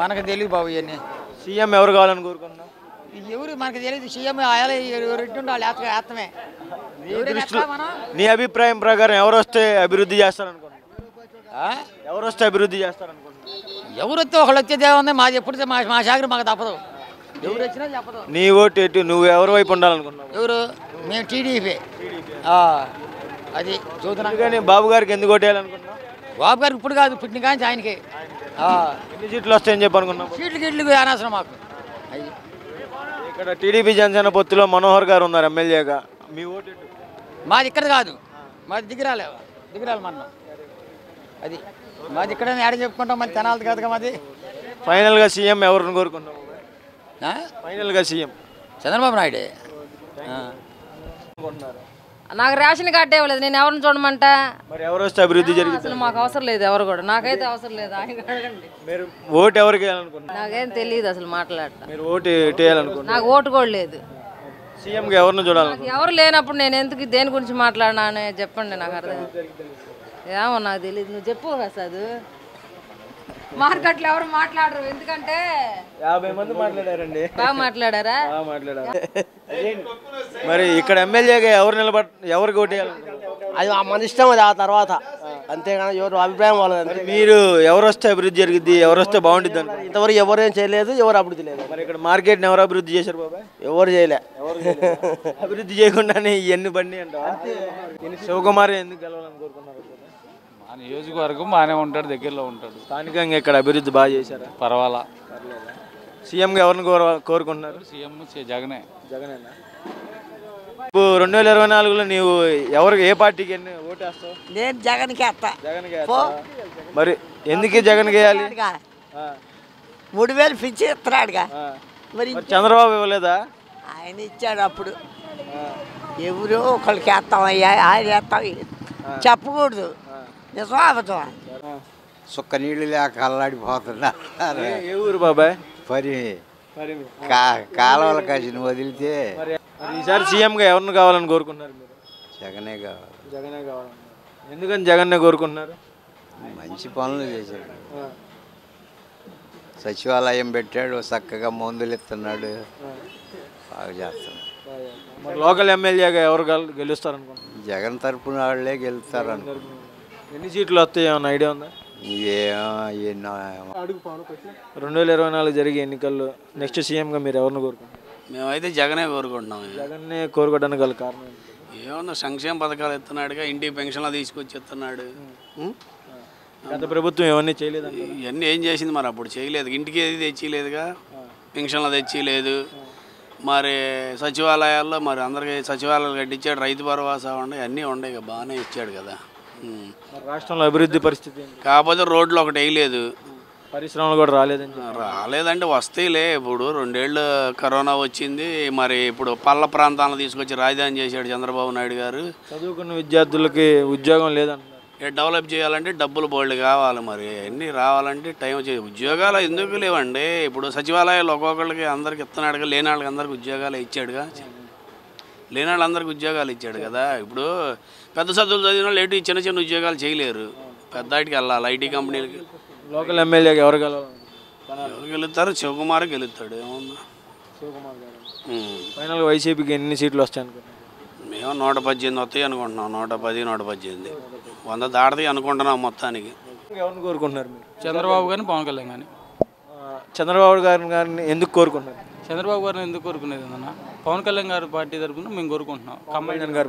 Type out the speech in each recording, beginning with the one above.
మనకు తెలియదు బాబు ఇవన్నీ. సీఎం ఎవరు కావాలని కోరుకుంటున్నావు? ఎవరు మనకు తెలియదు. సీఎం ఎవరు వాళ్ళు ఏత్తమే. నీ అభిప్రాయం ప్రకారం ఎవరు వస్తే అభివృద్ధి చేస్తారనుకుంటున్నావు? ఎవరు వస్తే అభివృద్ధి చేస్తారనుకుంటున్నావు? ఎవరు వస్తే ఒకళ్ళు వచ్చేది ఏముంది, మాది ఎప్పుడు మా శాఖ మాకు తప్పదు. ఎవరు వచ్చినా చెప్పదు. నీ ఓటు ఎటు? నువ్వు ఎవరి వైపు ఉండాలనుకుంటున్నావు? ఎవరు? మేము టీడీపీ. అది చూద్దాం. కానీ బాబు గారికి ఎందుకు ఓటేయాలనుకుంటున్నావు? బాబు గారికి ఇప్పుడు కాదు, పుట్టిన కానీ ఆయనకి. ఎన్ని సీట్లు వస్తాయని చెప్పి అనుకున్నావు? సీట్లు అనవసరం మాకు. ఇక్కడ టీడీపీ జనసేన పొత్తులో మనోహర్ గారు ఉన్నారు ఎమ్మెల్యేగా. మీ ఓటు ఎటు? మాది ఇక్కడ కాదు, మాది దిగిరాలి మనం. అది మాది ఇక్కడ ఏడ చెప్పుకుంటాం, మరి తెనాలి కాదుగా మాది. ఫైనల్గా సీఎం ఎవరిని కోరుకున్నావు? ఫైనల్గా సీఎం చంద్రబాబు నాయుడు. నాకు రేషన్ కార్డు ఇవ్వలేదు, నేను ఎవరిని చూడమంటా? మరి ఎవరు వస్తే అభివృద్ధి జరిగింది? అసలు మాకు అవసరం లేదు, ఎవరు కూడా. నాకైతే అవసరం లేదు, ఆయన అడగండి. మీరు ఓటు ఎవరికి వేయాలనుకుంటున్నారు? నాకేం తెలియదు అసలు మాట్లాడటం. మీరు ఓటు ఎటు వేయాలనుకుంటున్నారు? నాకు ఓటు కూడా లేదు. సీఎంగా ఎవరిని చూడాలనుకుంటున్నారు? ఎవరు లేనప్పుడు నేను ఎందుకు దేని గురించి మాట్లాడినా అని చెప్పండి, నాకు అర్థం. ఏమో నాకు తెలియదు, నువ్వు చెప్పు ప్రసాద్. మార్కెట్లో ఎవరు మాట్లాడరు, ఎందుకంటే 50 మంది మాట్లాడారండి. బాగా మాట్లాడారా? మరి ఇక్కడ ఎమ్మెల్యేగా ఎవరికి ఓటు వేయాలనుకుంటున్నారు? అది మన ఇష్టం, అది ఆ తర్వాత. అంతేగాని ఎవరు అభిప్రాయం వాళ్ళది. మీరు ఎవరు వస్తే అభివృద్ధి జరిగింది, ఎవరు వస్తే బాగుంటుంది అనుకుంటున్నారు? ఇంతవరకు ఎవరేం చేయలేదు, ఎవరు అభివృద్ధి లేదు. మరి ఇక్కడ మార్కెట్ని ఎవరు అభివృద్ధి చేశారు బాబాయ్? ఎవరు చేయలే. అభివృద్ధి చేయకుండానే ఇవన్నీ బండి అంటావా? శివకుమార్ ఎందుకు గెలవాలని కోరుకున్నారు? ఆ నియోజకవర్గం బాగానే ఉంటాడు, దగ్గరలో ఉంటాడు. స్థానికంగా ఇక్కడ అభివృద్ధి బాగా చేశారా? పర్వాలా. సీఎంగా ఎవరిని కోరుకుంటున్నారు? సీఎం జగనే. జగనేనా? ఇప్పుడు 2024లో నీవు ఏ పార్టీకి ఓటేస్తావు? నేను జగన్కి వేస్తా. జగన్కి వేస్తావా? మరి ఎందుకు జగన్కి వేయాలి? 3000 పిచ్చి ఇస్తున్నాడుగా. మరి చంద్రబాబు ఇవ్వలేదా? ఆయన ఇచ్చాడు అప్పుడు. ఎవరో ఒకళ్ళకి వేస్తాం అయ్యా, ఆయన వేస్తాం చెప్పకూడదు. నిజం అబద్ధం. సుక్క నీళ్ళు లేక అల్లాడిపోతున్నా. ఏ ఊరు బాబాయ్? కాలువల కసిని వదిలితే. ఈసారి సీఎంగా ఎవరిని కావాలని కోరుకుంటున్నారు మీరు? జగనే కావాలి. జగనే కావాలి. ఎందుకని జగన్నే కోరుకుంటున్నారు? మంచి పనులు చేశాడు, సచివాలయం పెట్టాడు, చక్కగా మందులు ఇస్తున్నాడు, బాగా చేస్తున్నాడు. మరి లోకల్ ఎమ్మెల్యేగా ఎవరు గెలుస్తారు అనుకుంటున్నారు? జగన్ తరపున వాళ్ళే గెలుస్తారు అనుకో. ఎన్ని సీట్లు వస్తాయి ఏమన్నా ఐడియా ఉందా? 2024 జరిగే ఎన్నికల్లో నెక్స్ట్ సీఎంగా మీరు ఎవరిని కోరుకుంటున్నారు? మేమైతే జగనే కోరుకుంటున్నాం. జగన్నే కోరుకోవడానికి గల కారణం ఏమన్నా సంక్షేమ పథకాలు ఇస్తున్నాడుగా, ఇంటికి పెన్షన్లు తీసుకొచ్చి ఇస్తున్నాడు. గత ప్రభుత్వం ఇవన్నీ చేయలేదు. ఇవన్నీ ఏం చేసింది మరి? అప్పుడు చేయలేదు, ఇంటికి ఏది తెచ్చిలేదుగా, పెన్షన్లు తెచ్చిలేదు. మరి సచివాలయాల్లో మరి అందరికీ సచివాలయాలు కట్టించాడు, రైతు భరోసా ఉన్నాయి, అన్నీ ఉన్నాయి, బాగానే ఇచ్చాడు కదా. రాష్ట్రంలో అభివృద్ధి పరిస్థితి కాకపోతే రోడ్లు ఒకటి వేయలేదు, పరిశ్రమలు కూడా రాలేదంటే వస్తాయిలే. ఇప్పుడు 2 ఏళ్ళు కరోనా వచ్చింది, మరి ఇప్పుడు పల్ల ప్రాంతాలను తీసుకొచ్చి రాజధాని చేశాడు చంద్రబాబు నాయుడు గారు. చదువుకున్న విద్యార్థులకి ఉద్యోగం లేదంటున్నారు. డెవలప్ చేయాలంటే డబ్బులు బోల్డ్ కావాలి, మరి అన్నీ రావాలంటే టైం ఉద్యోగాలు ఎందుకు లేవండి? ఇప్పుడు సచివాలయాలు ఒక్కొక్కరికి అందరికి ఇస్తున్నాడుగా, లేని వాళ్ళకి అందరికి ఉద్యోగాలు ఇచ్చాడుగా, లేని వాళ్ళందరికీ ఉద్యోగాలు ఇచ్చాడు కదా. ఇప్పుడు పెద్ద చదువులు చదివిన వాళ్ళు ఏంటి చిన్న చిన్న ఉద్యోగాలు చేయలేరు, పెద్ద వాటికి వెళ్ళాలి, ఐటీ కంపెనీలకి. లోకల్ ఎమ్మెల్యేగా ఎవరు గెలుస్తారు? శివకుమార్ గెలుస్తాడు. ఏమన్నా ఫైనల్ వైసీపీకి ఎన్ని సీట్లు వస్తాయి అనుకుంటున్నాం? మేము 118 వస్తాయి అనుకుంటున్నాం. 110, 118, 100 దాడతాయి అనుకుంటున్నాం మొత్తానికి. ఎవరిని కోరుకుంటున్నారు మీరు? చంద్రబాబు గారిని, పవన్ కళ్యాణ్ కానీ. చంద్రబాబు గారిని ఎందుకు కోరుకుంటున్నారు? చంద్రబాబు గారిని ఎందుకు కోరుకునేది అన్న, పవన్ కళ్యాణ్ గారి పార్టీ తరఫున మేము కోరుకుంటున్నాం. కళ్యాణ్ గారు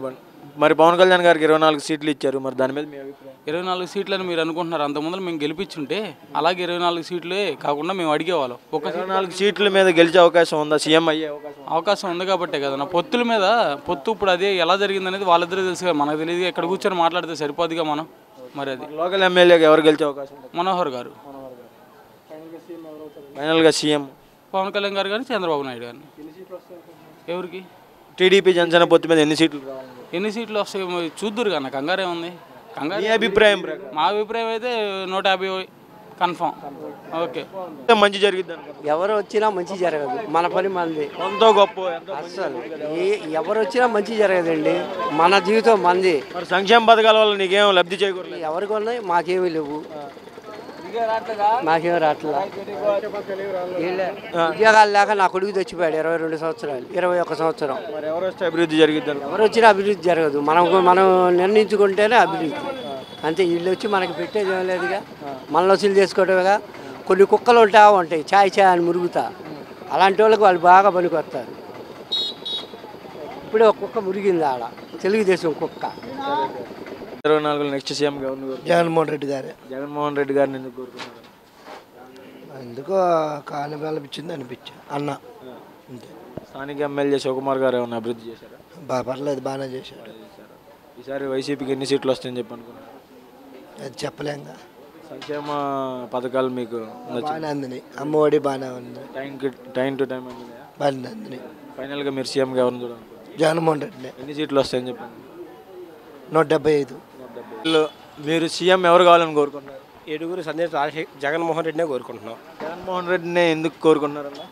మరి పవన్ కళ్యాణ్ గారికి 24 సీట్లు ఇచ్చారు, మరి దాని మీద మీ అభిప్రాయం? 24 సీట్లని మీరు అనుకుంటున్నారు, అంతకుముందు మేము గెలిపించుంటే అలాగే 24 సీట్లే కాకుండా మేము అడిగేవాళ్ళం. ఒక 24 సీట్ల మీద గెలిచే అవకాశం ఉందా? సీఎం అయ్యే అవకాశం ఉంది కాబట్టే కదా పొత్తుల మీద. పొత్తు ఇప్పుడు అదే ఎలా జరిగిందనేది వాళ్ళిద్దరూ తెలుసు కదా, మనకు తెలియదు. ఎక్కడ కూర్చొని మాట్లాడితే సరిపోదుగా మనం. మరి అది లోకల్ ఎమ్మెల్యేగా ఎవరు గెలిచే అవకాశం? మనోహర్ గారు. ఫైనల్గా సీఎం పవన్ కళ్యాణ్ గారు కానీ చంద్రబాబు నాయుడు గారిని. ఎవరికి? టీడీపీ జనసేన పొత్తు మీద ఎన్ని సీట్లు రావాలి? ఎన్ని సీట్లు వస్తాయి చూద్దురు కన్నా, కంగారే ఉంది. మీ అభిప్రాయం? మా అభిప్రాయం అయితే 150 కన్ఫామ్. ఓకే, మంచి జరిగిద్ది. ఎవరు వచ్చినా మంచి జరగదు, మన పని మంది. ఎంతో గొప్ప అసలు ఎవరు వచ్చినా మంచి జరగదండి, మన జీవితం మంది. మరి సంక్షేమ పథకాల వల్ల నీకేం లబ్ధి చేకూరలేదు? ఎవరికి ఉన్నాయి? మాకేమీ లేవు. మాకేం రావట్లా ఉద్యోగాలు లేక నా కొడుకు తెచ్చిపోయాడు 22 సంవత్సరాలు 21 సంవత్సరం. మరి ఎవరు వస్తే అభివృద్ధి జరిగిద్ది ఎవరు వచ్చినా అభివృద్ధి జరగదు. మనం నిర్ణయించుకుంటేనే అభివృద్ధి. అంతే వీళ్ళు వచ్చి మనకి పెట్టేది ఏం లేదుగా, మన వసూలు చేసుకోవడమేగా. కొన్ని కుక్కలు ఉంటాయి ఛాయ్ అని మురుగుతా, అలాంటి వాళ్ళకి వాళ్ళు బాగా పనికొస్తారు. ఇప్పుడే ఒక కుక్క మురిగింది ఆడ, తెలుగుదేశం కుక్క. 24 నెక్స్ట్ సీఎం ఎవరు? జగన్మోహన్ రెడ్డి గారే. జగన్మోహన్ రెడ్డి గారిని ఎందుకు కోరుకున్నారు? ఎందుకో కాలం అనిపించింది అన్న అంతే. స్థానిక ఎమ్మెల్యే శివకుమార్ గారు ఏమైనా అభివృద్ధి చేశారా? పర్లేదు, బాగానే చేశాడు. ఈసారి వైసీపీకి ఎన్ని సీట్లు వస్తాయని చెప్పి అనుకున్నారు? అది చెప్పలేంగా. సంక్షేమ పథకాలు మీకు బాగానే అందినాయి. అమ్మఒడి బాగానే ఉంది. టైం టు టైం అందినాయా? బాగానే అందినాయి. ఫైనల్గా మీరు సీఎంగా ఎవరిని చూడాలనుకుంటున్నారు? జగన్మోహన్ రెడ్డినే. ఎన్ని సీట్లు వస్తాయని చెప్పండి? 175. మీరు సీఎం ఎవరు కావాలని కోరుకుంటున్నారు? ఏడుగురు సందేశ్ జగన్మోహన్ రెడ్డినే కోరుకుంటున్నాం. జగన్మోహన్ రెడ్డినే ఎందుకు కోరుకుంటున్నారన్నా?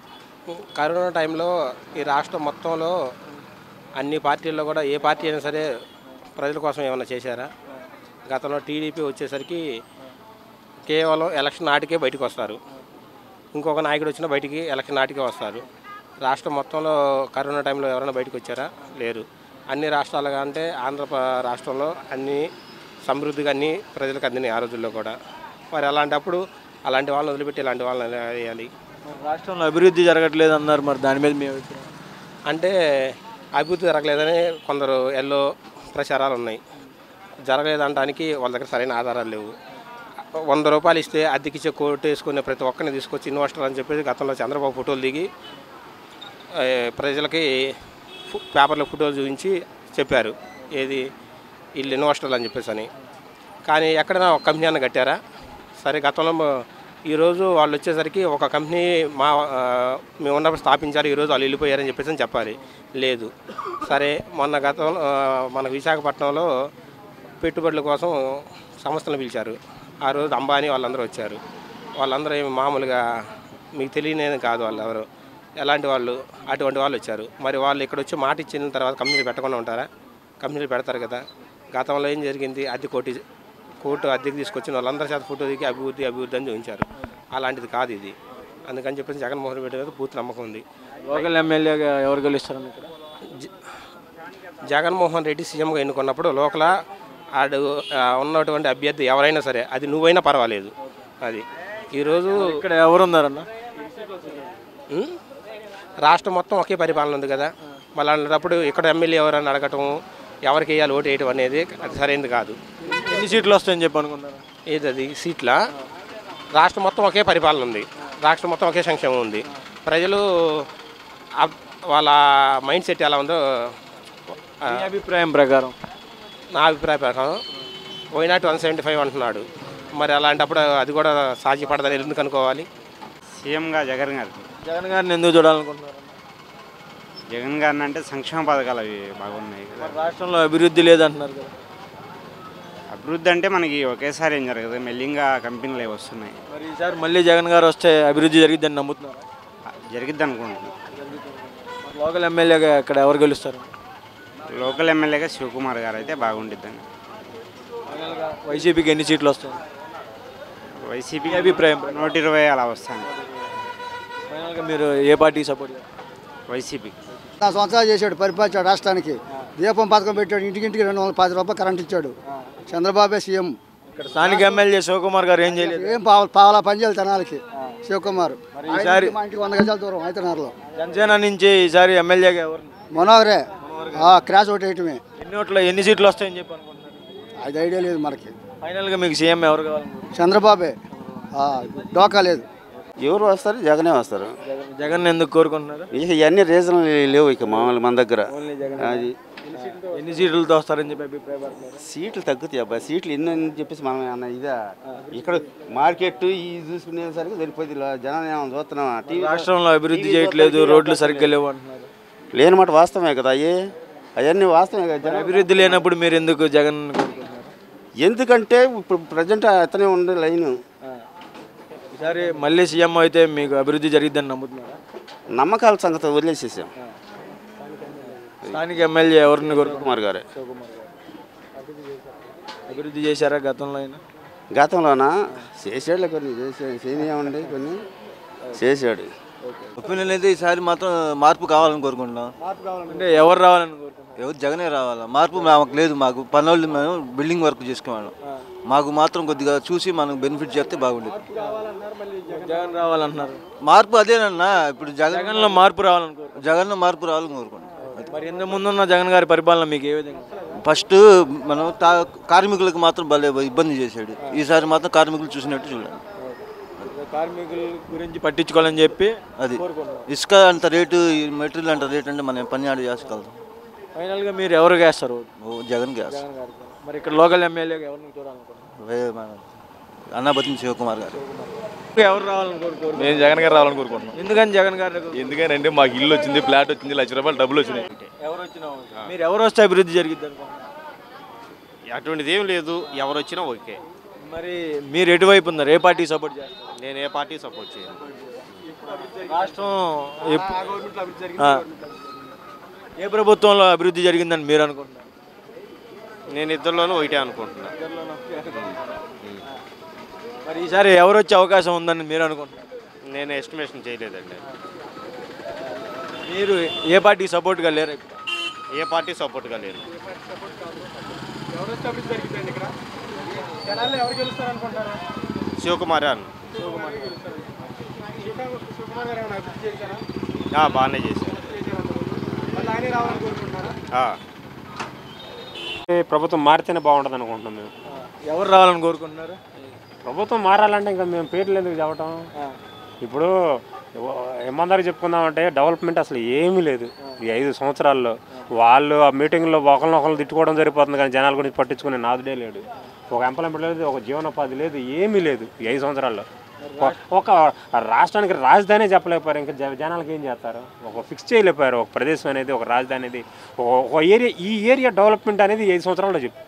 కరోనా టైంలో ఈ రాష్ట్రం మొత్తంలో అన్ని పార్టీల్లో కూడా ఏ పార్టీ అయినా సరే ప్రజల కోసం ఏమైనా చేశారా? గతంలో టీడీపీ వచ్చేసరికి కేవలం ఎలక్షన్ నాటికే బయటకు వస్తారు, ఇంకొక నాయకుడు వచ్చినా బయటికి ఎలక్షన్ నాటికే వస్తారు. రాష్ట్రం మొత్తంలో కరోనా టైంలో ఎవరైనా బయటకు వచ్చారా? లేరు. అన్ని రాష్ట్రాలుగా అంటే ఆంధ్ర రాష్ట్రంలో అన్ని సమృద్ధిగా అన్ని ప్రజలకు అందినాయి ఆ రోజుల్లో కూడా. మరి అలాంటప్పుడు అలాంటి వాళ్ళని వదిలిపెట్టి ఇలాంటి వాళ్ళని వేయాలి. రాష్ట్రంలో అభివృద్ధి జరగట్లేదు అన్నారు, మరి దాని మీద మీ అభిప్రాయం? అంటే అభివృద్ధి జరగలేదని కొందరు ఎల్లో ప్రచారాలు ఉన్నాయి. జరగలేదనడానికి వాళ్ళ దగ్గర సరైన ఆధారాలు లేవు. 100 రూపాయలు ఇస్తే అద్దెకిచ్చే కోట్ వేసుకునే ప్రతి ఒక్కరిని తీసుకొచ్చి ఇన్వెస్టర్ అని చెప్పేసి గతంలో చంద్రబాబు ఫోటోలు దిగి ప్రజలకి పేపర్లో ఫోటోలు చూపించి చెప్పారు, ఏది వీళ్ళు ఇన్వెస్టర్లు అని చెప్పేసి అని. కానీ ఎక్కడైనా ఒక కంపెనీ అన్న కట్టారా? సరే, గతంలో ఈరోజు వాళ్ళు వచ్చేసరికి ఒక కంపెనీ మేము ఉన్నప్పుడు స్థాపించారు, ఈరోజు వాళ్ళు వెళ్ళిపోయారని చెప్పేసి అని చెప్పాలి. లేదు. సరే, మొన్న గతంలో మన విశాఖపట్నంలో పెట్టుబడుల కోసం సంస్థలు పిలిచారు. ఆ రోజు అంబానీ వాళ్ళందరూ వచ్చారు. వాళ్ళందరూ ఏమి మామూలుగా మీకు తెలియని కాదు, వాళ్ళు ఎవరు ఎలాంటి వాళ్ళు, అటువంటి వాళ్ళు వచ్చారు. మరి వాళ్ళు ఇక్కడ వచ్చి మాట ఇచ్చిన తర్వాత కంపెనీలు పెట్టకుండా ఉంటారా? కంపెనీలు పెడతారు కదా. గతంలో ఏం జరిగింది? కోర్టు అద్దెకి తీసుకొచ్చిన వాళ్ళందరి చేత ఫోటో దిగి అభివృద్ధి అని చూపించారు. అలాంటిది కాదు ఇది. అందుకని చెప్పేసి జగన్మోహన్ రెడ్డి మీద పూర్తి నమ్మకం ఉంది. లోకల్ ఎమ్మెల్యేగా ఎవరు గెలుస్తారని ఇక్కడ? జగన్మోహన్ రెడ్డి సీఎంగా ఎన్నుకున్నప్పుడు లోకల్ ఉన్నటువంటి అభ్యర్థి ఎవరైనా సరే, అది నువ్వైనా పర్వాలేదు. అది ఈరోజు ఇక్కడ ఎవరు ఉన్నారన్న? రాష్ట్రం మొత్తం ఒకే పరిపాలన ఉంది కదా. మళ్ళీ అలాంటప్పుడు ఇక్కడ ఎమ్మెల్యే ఎవరని అడగటం, ఎవరికి వేయాలి ఓటు వేయటం అనేది అది సరైనది కాదు. ఎన్ని సీట్లు వస్తాయని చెప్పి అనుకున్నారు? ఏది అది సీట్ల? రాష్ట్రం మొత్తం ఒకే పరిపాలన ఉంది, రాష్ట్రం మొత్తం ఒకే సంక్షేమం ఉంది. ప్రజలు వాళ్ళ మైండ్ సెట్ ఎలా ఉందో అభిప్రాయం ప్రకారం, నా అభిప్రాయం ప్రకారం వైనాట్ 175 అంటున్నాడు. మరి అలాంటప్పుడు అది కూడా సాధ్యపడదని ఎందుకు అనుకోవాలి? సీఎంగా జగన్ గారిని ఎందుకు చూడాలనుకుంటున్నారు? జగన్ గారిని అంటే సంక్షేమ పథకాలు అవి బాగున్నాయి కదా. రాష్ట్రంలో అభివృద్ధి లేదంటున్నారు కదా. అభివృద్ధి అంటే మనకి ఒకేసారి ఏం జరగదు, మెల్లింగా కంపెనీలు అవి వస్తున్నాయి. మరి ఈసారి మళ్ళీ జగన్ గారు వస్తే అభివృద్ధి జరిగిద్దని నమ్ముతున్నారు? జరిగిద్ది అనుకుంటున్నాను. లోకల్ ఎమ్మెల్యేగా ఇక్కడ ఎవరు గెలుస్తారు? లోకల్ ఎమ్మెల్యేగా శివకుమార్ గారు అయితే బాగుండిద్దని. వైసీపీకి ఎన్ని సీట్లు వస్తాయి? వైసీపీ అభిప్రాయం 120 అలా వస్తాను. ఫైనల్గా మీరు ఏ పార్టీకి సపోర్ట్ చేస్తారు? వైసీపీ. 4 సంవత్సరాలు చేశాడు, పరిపాలించాడు రాష్ట్రానికి. దీపం పథకం పెట్టాడు, ఇంటికి 210 రూపాయలు కరెంట్ ఇచ్చాడు. చంద్రబాబే సీఎం. ఇక్కడ స్థానిక ఎమ్మెల్యే శివకుమార్ గారు ఏం చేయలేదు? ఏం పావలా పని చేయాలి తెనాలికి శివకుమార్. ఈసారి మా ఇంటికి 100 గజాల దూరం అయితేనారులో. జనసేన నుంచి ఈసారి ఎమ్మెల్యేగా ఎవరు? మనోహరే. క్రాష్ ఓటు వేయటమే. ఎన్ని సీట్లు వస్తాయని చెప్పి అనుకుంటున్నారు? అది ఐడియా లేదు మనకి. ఫైనల్గా మీకు సీఎం ఎవరు కావాలి? చంద్రబాబే. డోకా లేదు. ఎవరు వస్తారు? జగనే వస్తారు. జగన్ ఎందుకు కోరుకుంటున్నారు? ఇవన్నీ రీజన్లు లేవు ఇక మామూలు మన దగ్గర. అది ఎన్ని సీట్లతో వస్తారని చెప్పి అభిప్రాయపడుతున్నారు? సీట్లు తగ్గుతాయి అబ్బాయి. సీట్లు ఎన్ని అని చెప్పేసి మనం అన్న ఇదా ఇక్కడ మార్కెట్ ఇది చూసుకునేసరికి సరిపోతుంది. జనాన్ని ఏమైనా చూస్తున్నాం. రాష్ట్రంలో అభివృద్ధి చేయట్లేదు, రోడ్లు సరిగ్గా లేవు అంటున్నారు. లేని మాట వాస్తవమే కదా. అవన్నీ వాస్తవమే కదా. అభివృద్ధి లేనప్పుడు మీరు ఎందుకు జగన్ కోరుకుంటున్నారు? ఎందుకంటే ఇప్పుడు ప్రజెంట్ అతనే ఉండే లైను. ఈసారి మళ్ళీ సీఎం అయితే మీకు అభివృద్ధి జరిగిద్దని నమ్ముతున్నారా? నమ్మకాల సంగతి వదిలేసేసాం. స్థానిక ఎమ్మెల్యే ఎవరిని కోరుకుంటున్నారు? కుమార్ గారే. అభివృద్ధి చేశారా గతంలో అయినా? గతంలోన చేసాడులే కొన్ని చేయనివ్వండి కొన్ని చేశాడు. ఒపీనియన్ అయితే ఈసారి మాత్రం మార్పు కావాలని కోరుకుంటున్నాం. అంటే ఎవరు రావాలని కోరుకుంటున్నాం? ఎవరు జగనే రావాలా. మార్పు మాకు లేదు. మాకు పనులు మేము బిల్డింగ్ వర్క్ చేసుకున్నాం. మాకు మాత్రం కొద్దిగా చూసి మనకు బెనిఫిట్ చేస్తే బాగుండేది. జగన్ రావాలన్నారు. మార్పు అదేనన్నా. ఇప్పుడు జగన్లో మార్పు రావాలని కోరుకుంటున్నాం. జగన్లో మార్పు రావాలని కోరుకుంటున్నాం. మరి ఇంత ముందున్న జగన్ గారి పరిపాలన మీకు ఏ విధంగా? ఫస్ట్ మనం కార్మికులకు మాత్రం భలే ఇబ్బంది చేశాడు. ఈసారి మాత్రం కార్మికులు చూసినట్టు చూడండి. కార్మికుల గురించి పట్టించుకోవాలని చెప్పి అది ఇసుక అంత రేటు, మెటీరియల్ అంత రేటు అంటే మనం పని ఆడ చేసుకోగలుగుతాం. ఫైనల్గా మీరు ఎవరికి వేస్తారు? జగన్కి వేస్తాం. మరి ఇక్కడ లోకల్ ఎమ్మెల్యేగా ఎవరిని చూడాలనుకుంటున్నారు? అన్నాబతిని శివకుమార్ గారు. ఎవరు రావాలని కోరుకుంటున్నారు? నేను జగన్ గారు రావాలని కోరుకుంటున్నాను. ఎందుకని జగన్ గారు? ఎందుకంటే మాకు ఇల్లు వచ్చింది, ఫ్లాట్ వచ్చింది, ₹1,00,000 డబ్బులు వచ్చినాయి. ఎవరు వచ్చినా మీరు ఎవరు వస్తే అభివృద్ధి జరిగిద్ది అనుకుంటున్నారు? అటువంటిది ఏం లేదు, ఎవరు వచ్చినా ఓకే. మరి మీరు ఎటువైపు ఉన్నారు? ఏ పార్టీ సపోర్ట్ చేస్తారు? నేను ఏ పార్టీ సపోర్ట్ చేయను. రాష్ట్రం ఏ ప్రభుత్వంలో అభివృద్ధి జరిగిందని మీరు అనుకుంటున్నారు? నేను ఇద్దరిలోనూ ఒకటే అనుకుంటున్నాను. మరి ఈసారి ఎవరు వచ్చే అవకాశం ఉందని మీరు అనుకుంటున్నారు? నేను ఎస్టిమేషన్ చేయలేదండి. మీరు ఏ పార్టీ సపోర్ట్గా లేరు? ఏ పార్టీ సపోర్ట్గా లేను. శివకుమార్ అన్న బాగానే చేశారు. ప్రభుత్వం మారితేనే బాగుంటుంది అనుకుంటున్నాం మేము. ఎవరు రావాలని కోరుకుంటున్నారు? ప్రభుత్వం మారాలంటే ఇంకా మేము పేర్లు ఎందుకు చెప్పటం? ఇప్పుడు ఏమందరికి చెప్పుకుందామంటే డెవలప్మెంట్ అసలు ఏమీ లేదు ఈ 5 సంవత్సరాల్లో. వాళ్ళు ఆ మీటింగ్లో ఒకరినొకరు తిట్టుకోవడం సరిపోతుంది, కానీ జనాల గురించి పట్టించుకునే నాదుడే లేడు. ఒక ఎంప్లాయ్మెంట్ లేదు, ఒక జీవనోపాధి లేదు, ఏమీ లేదు ఈ 5 సంవత్సరాల్లో. ఒక రాష్ట్రానికి రాజధాని చెప్పలేకపోయారు, ఇంకా జనాలకు ఏం చేస్తారు? ఒక ఫిక్స్ చేయలేకపోయారు ఒక ప్రదేశం అనేది, ఒక రాజధాని అనేది, ఒక ఏరియా. ఈ ఏరియా డెవలప్మెంట్ అనేది 5 సంవత్సరాల్లో చెప్పు.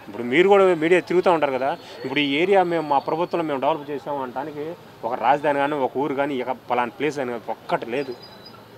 ఇప్పుడు మీరు కూడా మీడియా తిరుగుతూ ఉంటారు కదా, ఇప్పుడు ఈ ఏరియా మేము మా ప్రభుత్వంలో మేము డెవలప్ చేసాము అనడానికి ఒక రాజధాని కానీ, ఒక ఊరు కానీ, ఇక పలానా ప్లేస్ అని ఒక్కటి లేదు.